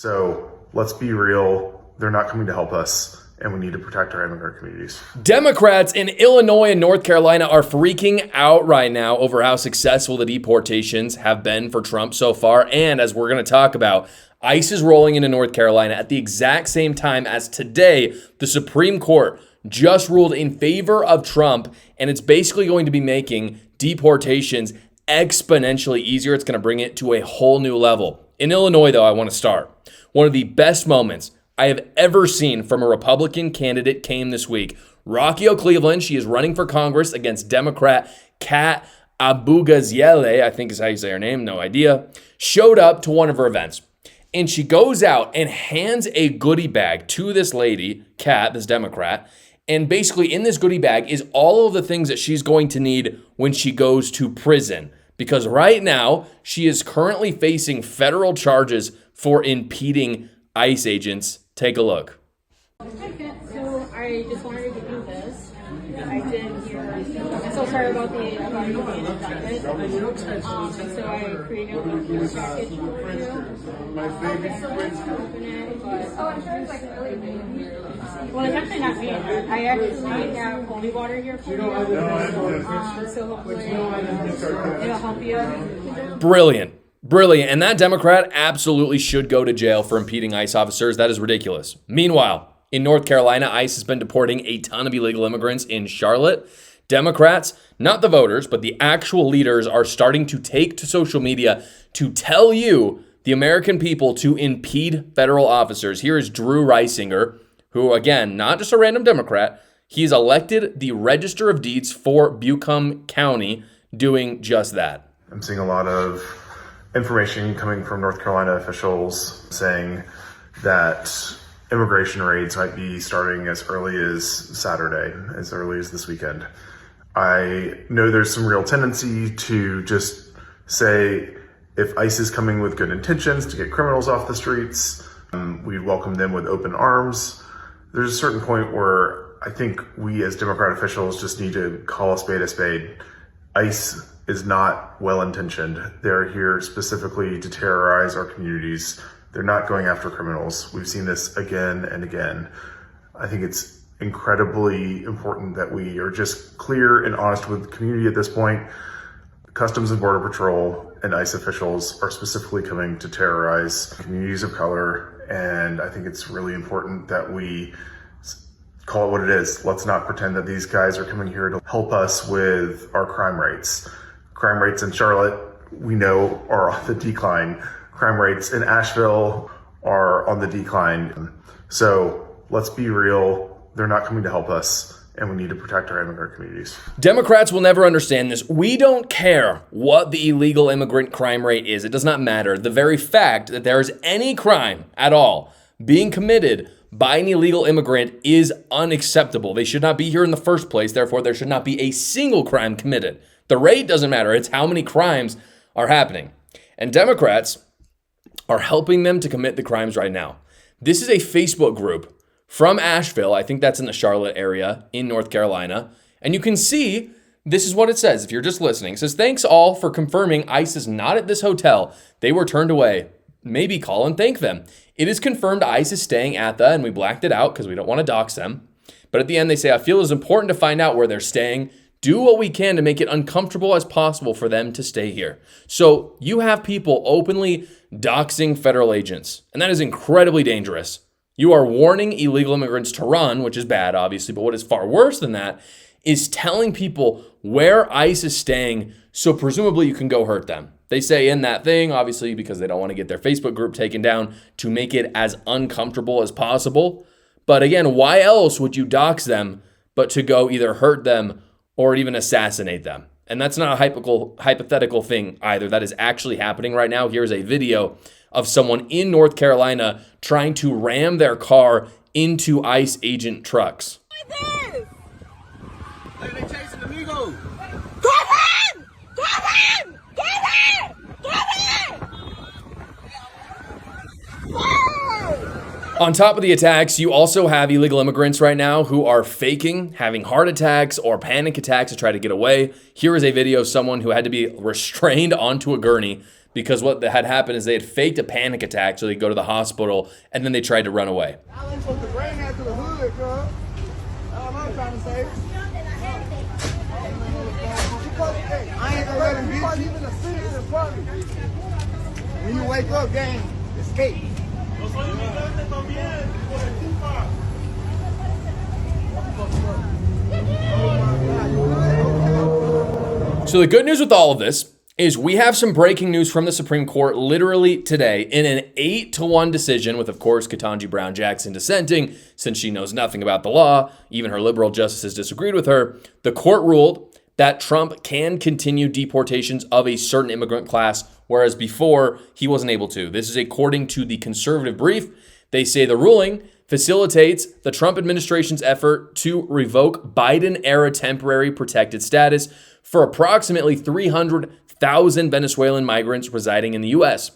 So let's be real. They're not coming to help us, and we need to protect our immigrant communities. Democrats in Illinois and North Carolina are freaking out right now over how successful the deportations have been for Trump so far. And as we're going to talk about, ICE is rolling into North Carolina at the exact same time as today, the Supreme Court just ruled in favor of Trump, and it's basically going to be making deportations exponentially easier. It's going to bring it to a whole new level. In Illinois, though, I want to start. One of the best moments I have ever seen from a Republican candidate came this week. Rocky O'Cleveland, she is running for Congress against Democrat Kat Abugaziele, I think is how you say her name, no idea, showed up to one of her events. And she goes out and hands a goodie bag to this lady, Kat, this Democrat. And basically in this goodie bag is all of the things that she's going to need when she goes to prison. Because right now, she is currently facing federal charges for impeding ICE agents. Take a look. So I just wanted to give you this. I did hear. I'm so sorry about you being infected. So I created a package for you. My baby friends open it, but I'm sure it's like really big. Well, it's actually not me. I actually have holy water here for you. So hopefully it'll help you. Brilliant. And that Democrat absolutely should go to jail for impeding ICE officers. That is ridiculous. Meanwhile, in North Carolina, ICE has been deporting a ton of illegal immigrants in Charlotte. Democrats, not the voters, but the actual leaders are starting to take to social media to tell you, the American people, to impede federal officers. Here is Drew Reisinger, who, again, not just a random Democrat, he's elected the Register of Deeds for Buncombe County, doing just that. I'm seeing a lot of information coming from North Carolina officials saying that immigration raids might be starting as early as Saturday, as early as this weekend. I know there's some real tendency to just say, if ICE is coming with good intentions to get criminals off the streets, we welcome them with open arms. There's a certain point where I think we as Democrat officials just need to call a spade a spade. ICE is not well-intentioned. They're here specifically to terrorize our communities. They're not going after criminals. We've seen this again and again. I think it's incredibly important that we are just clear and honest with the community at this point. Customs and Border Patrol and ICE officials are specifically coming to terrorize communities of color, and I think it's really important that we call it what it is. Let's not pretend that these guys are coming here to help us with our crime rates. Crime rates in Charlotte, we know, are on the decline. Crime rates in Asheville are on the decline. So let's be real. They're not coming to help us, and we need to protect our immigrant communities. Democrats will never understand this. We don't care what the illegal immigrant crime rate is. It does not matter. The very fact that there is any crime at all being committed by an illegal immigrant is unacceptable. They should not be here in the first place. Therefore, there should not be a single crime committed. The rate doesn't matter. It's how many crimes are happening. And Democrats are helping them to commit the crimes right now. This is a Facebook group from Asheville. I think that's in the Charlotte area in North Carolina. And you can see, this is what it says. If you're just listening, it says, "Thanks all for confirming ICE is not at this hotel. They were turned away. Maybe call and thank them. It is confirmed ICE is staying at the," and we blacked it out because we don't want to dox them. But at the end, they say, "I feel it's important to find out where they're staying. Do what we can to make it uncomfortable as possible for them to stay here." So you have people openly doxing federal agents, and that is incredibly dangerous. You are warning illegal immigrants to run, which is bad, obviously, but what is far worse than that is telling people where ICE is staying, so presumably you can go hurt them. They say in that thing, obviously, because they don't want to get their Facebook group taken down, to make it as uncomfortable as possible. But again, why else would you dox them but to go either hurt them or even assassinate them? And that's not a hypothetical thing either. That is actually happening right now. Here's a video of someone in North Carolina trying to ram their car into ICE agent trucks. Hey, they chasing the Migo. On top of the attacks, you also have illegal immigrants right now who are faking having heart attacks or panic attacks to try to get away. Here is a video of someone who had to be restrained onto a gurney because what had happened is they had faked a panic attack so they'd go to the hospital, and then they tried to run away. I ain't supposed to bring that to the hood, girl. That's all I'm trying to say. I ain't gonna let him beat you. Even a citizen party. When you wake up, gang, escape. So the good news with all of this is we have some breaking news from the Supreme Court literally today in an 8-1 decision with, of course, Ketanji Brown Jackson dissenting since she knows nothing about the law. Even her liberal justices disagreed with her. The court ruled that Trump can continue deportations of a certain immigrant class, whereas before he wasn't able to. This is according to the conservative brief. They say the ruling facilitates the Trump administration's effort to revoke Biden-era temporary protected status for approximately 300,000 Venezuelan migrants residing in the U.S.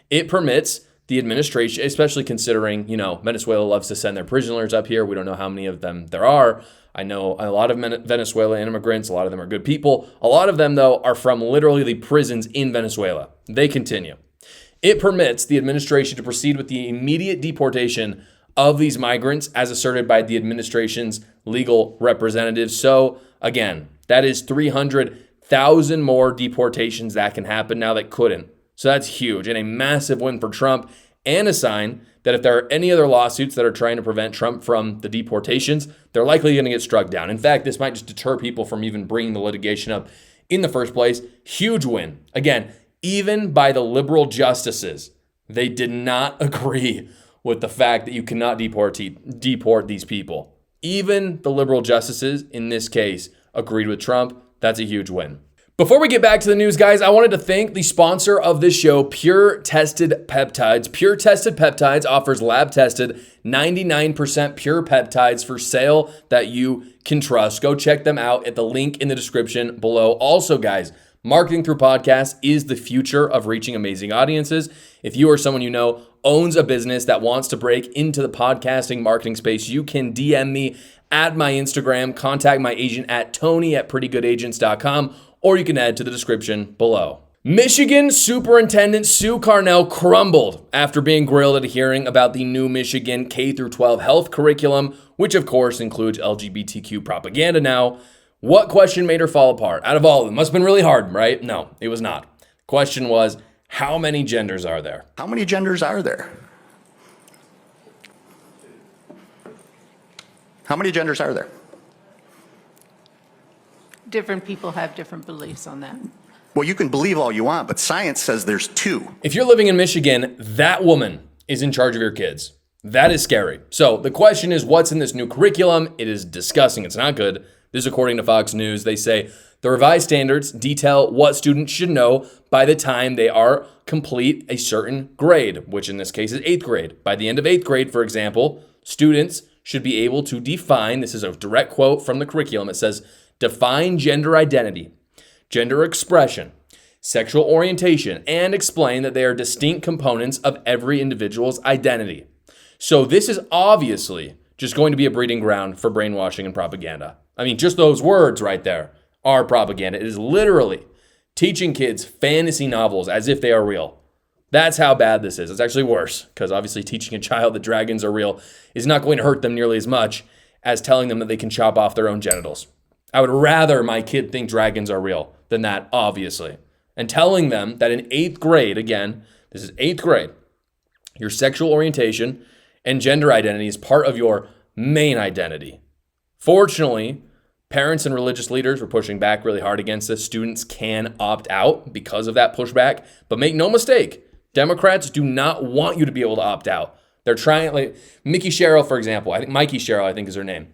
It permits the administration, especially considering, Venezuela loves to send their prisoners up here. We don't know how many of them there are. I know a lot of Venezuelan immigrants. A lot of them are good people. A lot of them, though, are from literally the prisons in Venezuela. They continue. It permits the administration to proceed with the immediate deportation of these migrants as asserted by the administration's legal representatives. So, again, that is 300,000 more deportations that can happen now that couldn't. So that's huge and a massive win for Trump, and a sign that if there are any other lawsuits that are trying to prevent Trump from the deportations, they're likely going to get struck down. In fact, this might just deter people from even bringing the litigation up in the first place. Huge win. Again, even by the liberal justices, they did not agree with the fact that you cannot deport these people. Even the liberal justices in this case agreed with Trump. That's a huge win. Before we get back to the news, guys, I wanted to thank the sponsor of this show, Pure Tested Peptides. Pure Tested Peptides offers lab-tested 99% pure peptides for sale that you can trust. Go check them out at the link in the description below. Also, guys, marketing through podcasts is the future of reaching amazing audiences. If you or someone you know owns a business that wants to break into the podcasting marketing space, you can DM me at my Instagram, contact my agent at tony@prettygoodagents.com, or you can head to the description below. Michigan Superintendent Sue Carnell crumbled after being grilled at a hearing about the new Michigan K-12 health curriculum, which of course includes LGBTQ propaganda now. What question made her fall apart? Out of all of them, must have been really hard, right? No, it was not. The question was, how many genders are there? How many genders are there? How many genders are there? Different people have different beliefs on that. Well, you can believe all you want, but science says there's 2. If you're living in Michigan, that woman is in charge of your kids. That is scary. So the question is, what's in this new curriculum? It is disgusting. It's not good. This is according to Fox News. They say the revised standards detail what students should know by the time they are complete a certain grade, which in this case is 8th grade. By the end of 8th grade, for example, students should be able to define, this is a direct quote from the curriculum, it says, define gender identity, gender expression, sexual orientation, and explain that they are distinct components of every individual's identity. So this is obviously just going to be a breeding ground for brainwashing and propaganda. I mean, just those words right there are propaganda. It is literally teaching kids fantasy novels as if they are real. That's how bad this is. It's actually worse, because obviously teaching a child that dragons are real is not going to hurt them nearly as much as telling them that they can chop off their own genitals. I would rather my kid think dragons are real than that, obviously. And telling them that in 8th grade, again, this is 8th grade, your sexual orientation and gender identity is part of your main identity. Fortunately, parents and religious leaders were pushing back really hard against this. Students can opt out because of that pushback. But make no mistake, Democrats do not want you to be able to opt out. They're trying, like Mikey Sherrill, for example. Mikey Sherrill, I think is her name.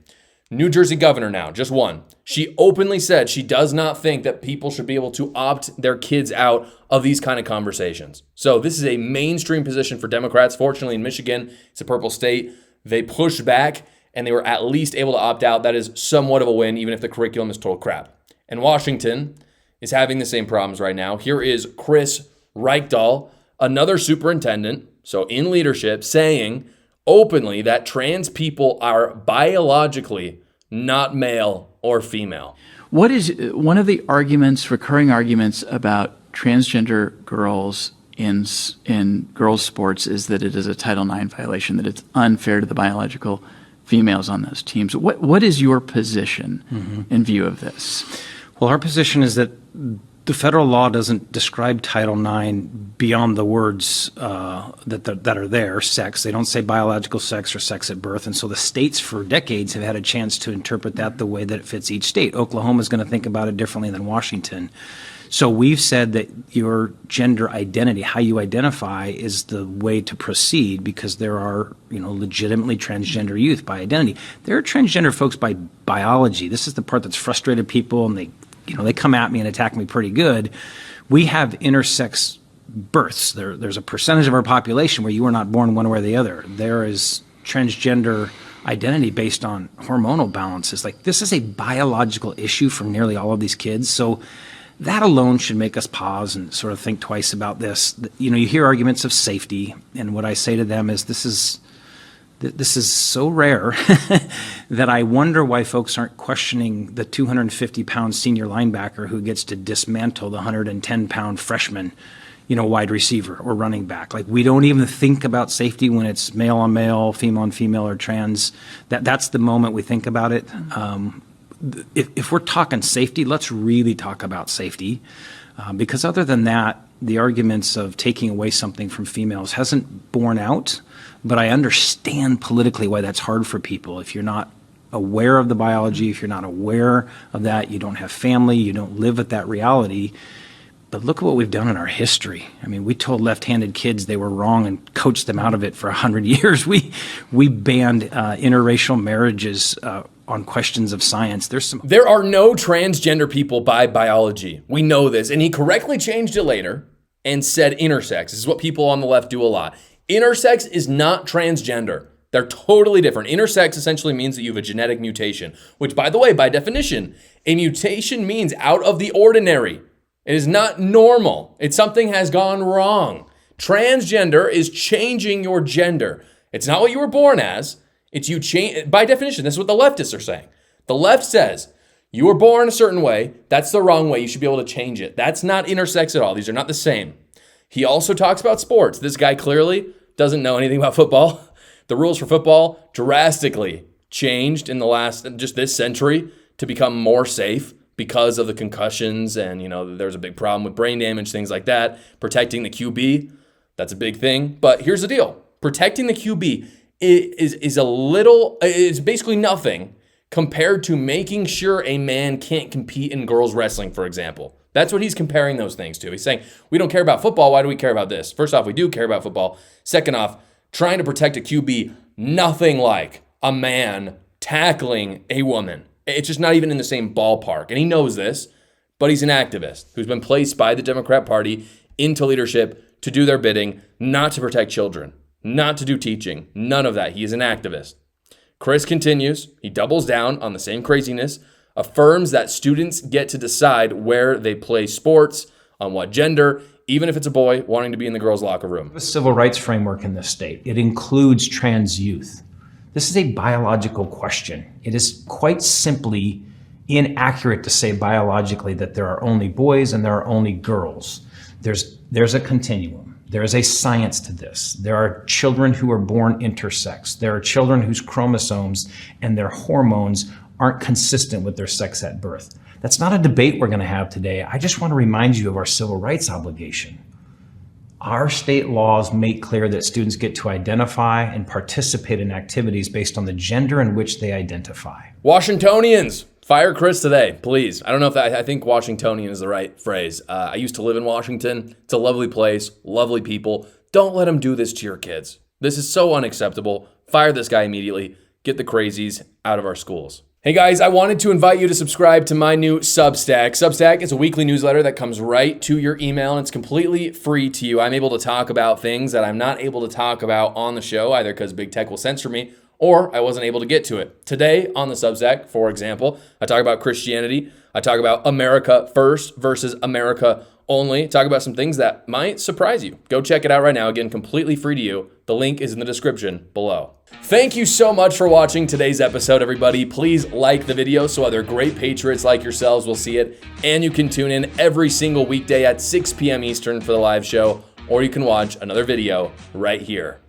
New Jersey governor now, just one. She openly said she does not think that people should be able to opt their kids out of these kind of conversations. So this is a mainstream position for Democrats. Fortunately, in Michigan, it's a purple state. They pushed back and they were at least able to opt out. That is somewhat of a win, even if the curriculum is total crap. And Washington is having the same problems right now. Here is Chris Reichdahl, another superintendent, so in leadership, saying openly that trans people are biologically not male or female. What is one of the arguments, recurring arguments about transgender girls in girls' sports is that it is a Title IX violation, that it's unfair to the biological females on those teams. What is your position in view of this? Well, our position is that the federal law doesn't describe Title IX beyond the words that are there, sex. They don't say biological sex or sex at birth. And so the states for decades have had a chance to interpret that the way that it fits each state. Oklahoma is going to think about it differently than Washington. So we've said that your gender identity, how you identify, is the way to proceed, because there are, legitimately transgender youth by identity. There are transgender folks by biology. This is the part that's frustrated people, and they come at me and attack me pretty good. We have intersex births. There's a percentage of our population where you are not born one way or the other. There is transgender identity based on hormonal balances. Like, this is a biological issue for nearly all of these kids. So that alone should make us pause and sort of think twice about this. You hear arguments of safety, and what I say to them is this is so rare that I wonder why folks aren't questioning the 250-pound senior linebacker who gets to dismantle the 110-pound freshman, wide receiver or running back. Like, we don't even think about safety when it's male on male, female on female, or trans. That's the moment we think about it. If we're talking safety, let's really talk about safety, because other than that, the arguments of taking away something from females hasn't borne out. But I understand politically why that's hard for people. If you're not aware of the biology, if you're not aware of that, you don't have family, you don't live with that reality. But look at what we've done in our history. I mean, we told left-handed kids they were wrong and coached them out of it for 100 years. We banned interracial marriages on questions of science. There are no transgender people by biology. We know this. And he correctly changed it later and said intersex. This is what people on the left do a lot. Intersex is not transgender. They're totally different. Intersex essentially means that you have a genetic mutation, which, by the way, by definition, a mutation means out of the ordinary. It is not normal. It's something has gone wrong. Transgender is changing your gender. It's not what you were born as. It's you change. By definition, this is what the leftists are saying. The left says you were born a certain way. That's the wrong way. You should be able to change it. That's not intersex at all. These are not the same. He also talks about sports. This guy clearly doesn't know anything about football. The rules for football drastically changed in the last, just this century, to become more safe because of the concussions, and there's a big problem with brain damage, things like that. Protecting the QB, that's a big thing. But here's the deal. Protecting the QB is basically nothing compared to making sure a man can't compete in girls wrestling, for example. That's what he's comparing those things to. He's saying, we don't care about football. Why do we care about this? First off, we do care about football. Second off, trying to protect a QB, nothing like a man tackling a woman. It's just not even in the same ballpark. And he knows this, but he's an activist who's been placed by the Democrat Party into leadership to do their bidding, not to protect children, not to do teaching, none of that. He is an activist. Chris continues. He doubles down on the same craziness, affirms that students get to decide where they play sports, on what gender, even if it's a boy wanting to be in the girls' locker room. The civil rights framework in this state, it includes trans youth. This is a biological question. It is quite simply inaccurate to say biologically that there are only boys and there are only girls. There's a continuum. There is a science to this. There are children who are born intersex. There are children whose chromosomes and their hormones aren't consistent with their sex at birth. That's not a debate we're going to have today. I just want to remind you of our civil rights obligation. Our state laws make clear that students get to identify and participate in activities based on the gender in which they identify. Washingtonians, fire Chris today, please. I don't know if I think Washingtonian is the right phrase. I used to live in Washington. It's a lovely place, lovely people. Don't let them do this to your kids. This is so unacceptable. Fire this guy immediately. Get the crazies out of our schools. Hey guys, I wanted to invite you to subscribe to my new Substack. Substack is a weekly newsletter that comes right to your email, and it's completely free to you. I'm able to talk about things that I'm not able to talk about on the show, either because big tech will censor me or I wasn't able to get to it. Today on the Substack, for example, I talk about Christianity. I talk about America first versus America only. Talk about some things that might surprise you. Go check it out right now. Again, completely free to you. The link is in the description below. Thank you so much for watching today's episode, everybody. Please like the video so other great patriots like yourselves will see it. And you can tune in every single weekday at 6 p.m. Eastern for the live show, or you can watch another video right here.